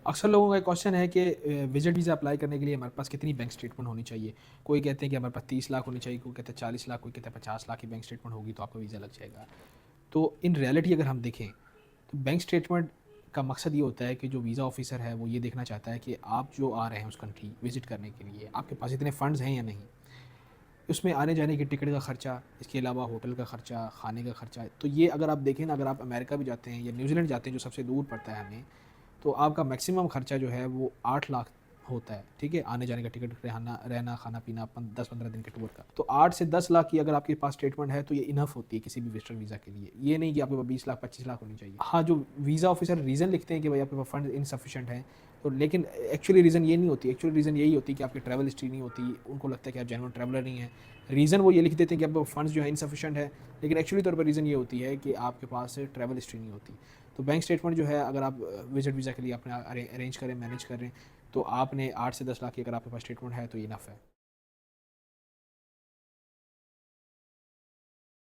अक्सर लोगों का क्वेश्चन है कि विजिट वीज़ा अप्लाई करने के लिए हमारे पास कितनी बैंक स्टेटमेंट होनी चाहिए। कोई कहते हैं कि हमारे पास 30 लाख होनी चाहिए, कोई कहते हैं 40 लाख, कोई कहते हैं 50 लाख की बैंक स्टेटमेंट होगी तो आपका वीज़ा लग जाएगा। तो इन रियलिटी अगर हम देखें तो बैंक स्टेटमेंट का मकसद ये होता है कि जो वीज़ा ऑफिसर है वो ये देखना चाहता है कि आप जो आ रहे हैं उस कंट्री विज़िट करने के लिए आपके पास इतने फ़ंड्स हैं या नहीं। उसमें आने जाने की टिकट का ख़र्चा, इसके अलावा होटल का ख़र्चा, खाने का ख़र्चा। तो ये अगर आप देखें ना, अगर आप अमेरिका भी जाते हैं या न्यूज़ीलैंड जाते हैं जो सबसे दूर पड़ता है हमें, तो आपका मैक्सिमम खर्चा जो है वो 8 लाख होता है, ठीक है? आने जाने का टिकट, रहना रहना, खाना पीना, 10-15 दिन के टूर का। तो 8 से 10 लाख की अगर आपके पास स्टेटमेंट है तो ये इनफ होती है किसी भी विजिटर वीज़ा के लिए। ये नहीं कि आपके पास 20 लाख 25 लाख होनी चाहिए। हाँ, जो वीज़ा ऑफिसर रीज़न लिखते हैं कि भाई आपके पास फंड इनसफिशिएंट है, तो लेकिन एक्चुअली रीज़न ये नहीं होती। एक्चुअली रीज़न यही होती है कि आपकी ट्रैवल हिस्ट्री नहीं होती। उनको लगता है कि आप जेन्युइन ट्रैवलर नहीं हैं। रीज़न वो ये लिख देते हैं कि आपके फंड्स जो है इनसफिशिएंट है, लेकिन एक्चुअली तौर पर रीज़न ये होती है कि आपके पास ट्रैवल हिस्ट्री नहीं होती। तो बैंक स्टेटमेंट जो है, अगर आप विजिट वीज़ा के लिए अपने अरेंज करें, मैनेज करें, तो आपने 8 से 10 लाख की अगर आपके पास स्टेटमेंट है तो ये इनफ है।